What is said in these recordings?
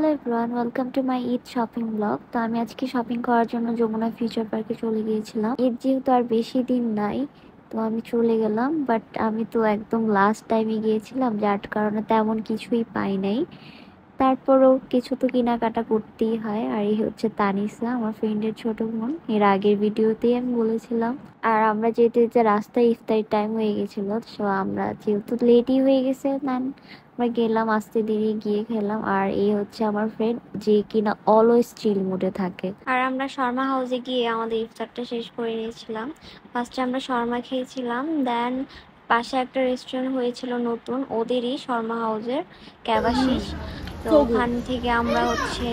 Hello everyone, welcome to my Eid shopping blog. তো আমি আজকে শপিং করার জন্য যমুনা ফিউচার পার্কে চলে গিয়েছিলাম। ঈদ যেহেতু আর বেশি দিন নাই, তো আমি চলে গেলাম। বাট আমি তো একদম লাস্ট টাইমে গিয়েছিলাম, যার কারণে তেমন কিছুই পাই নাই। তারপরও কিছু তো কেনাকাটা করতেই হয়। আর এই হচ্ছে তানিসা, আমার ফ্রেন্ডের ছোট বোন। এর আগের ভিডিওতেই আমি বলেছিলাম। আর আমরা যেতে যেতে রাস্তায় ইফতারি টাইম হয়ে গেছিল, সো আমরা যেহেতু লেটই হয়ে গেছে, আমরা গেলাম আস্তে ধীরে গিয়ে খেলাম। আর এই হচ্ছে আমার ফ্রেন্ড, যে কিনা অলওয়েজ চিল মুডে থাকে। আর আমরা শর্মা হাউসে গিয়ে আমাদের ইফতারটা শেষ করে নিয়েছিলাম। ফার্স্টে আমরা শর্মা খেয়েছিলাম, দেন পাশে একটা রেস্টুরেন্ট হয়েছিল নতুন, ওদেরই শর্মা হাউসের, ক্যাবাশিস। তো ওখান থেকে আমরা হচ্ছে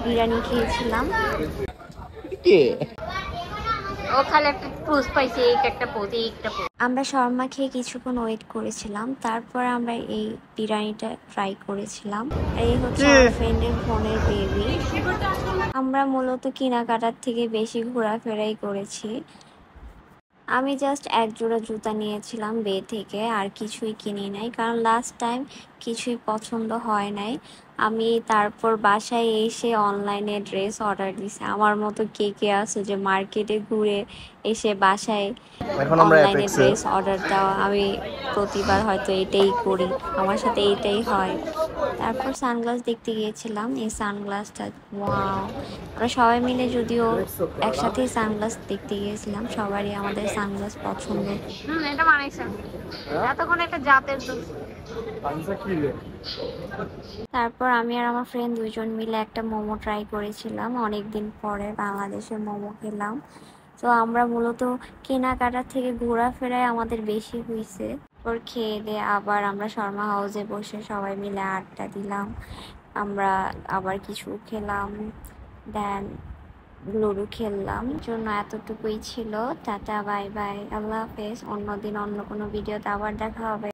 বিরিয়ানি খেয়েছিলাম। ও খালি একটা পোজ পাইছে, একটা পোজ, একটা পোজ। আমরা শর্মা খেয়ে কিছুক্ষণ ওয়েট করেছিলাম, তারপর আমরা এই বিরিয়ানিটা ট্রাই করেছিলাম। আর এই হচ্ছে আমার ফ্রেন্ডের ফোনের বেবি। আমরা মূলত কেনাকাটার থেকে বেশি ঘোরাফেরাই করেছি। আমি জাস্ট এক জোড়া জুতা নিয়েছিলাম বে থেকে, আর কিছুই কিনি নাই, কারণ লাস্ট টাইম কিছুই পছন্দ হয় নাই। আমি তারপর বাসায় এসে অনলাইনে ড্রেস অর্ডার দিছি। আমার মতো কে কে আছে যে মার্কেটে ঘুরে এসে বাসায় এখন আমরা অনলাইনে অ্যাপেক্সে ড্রেস অর্ডার দেওয়া? আমি প্রতিবার হয়তো এটাই করি, আমার সাথে এইটাই হয়। তারপর সানগ্লাস দেখতে গিয়েছিলাম, এই সানগ্লাসটা ওয়াও! আমরা সবাই মিলে যদিও একসাথেই সানগ্লাস দেখতে গিয়েছিলাম, সবারই আমাদের সানগ্লাস পছন্দ। এটা বানাইছেন এতক্ষণ একটা জাতের তো। তারপর আমি আর আমার ফ্রেন্ড দুজন মিলে একটা মোমো ট্রাই করেছিলাম, অনেকদিন পরে বাংলাদেশের মোমো খেলাম। তো আমরা মূলত কেনাকাটার থেকে ঘোরাফেরায় আমাদের বেশি হয়েছে। ওর খেয়ে দিয়ে আবার আমরা শর্মা হাউসে বসে সবাই মিলে আড্ডা দিলাম। আমরা আবার কিছু খেলাম, দেন লুডো খেললাম। জন্য এতটুকুই ছিল। টাটা, বাই বাই, আল্লাহ হাফেজ। অন্যদিন অন্য কোনো ভিডিওতে আবার দেখা হবে।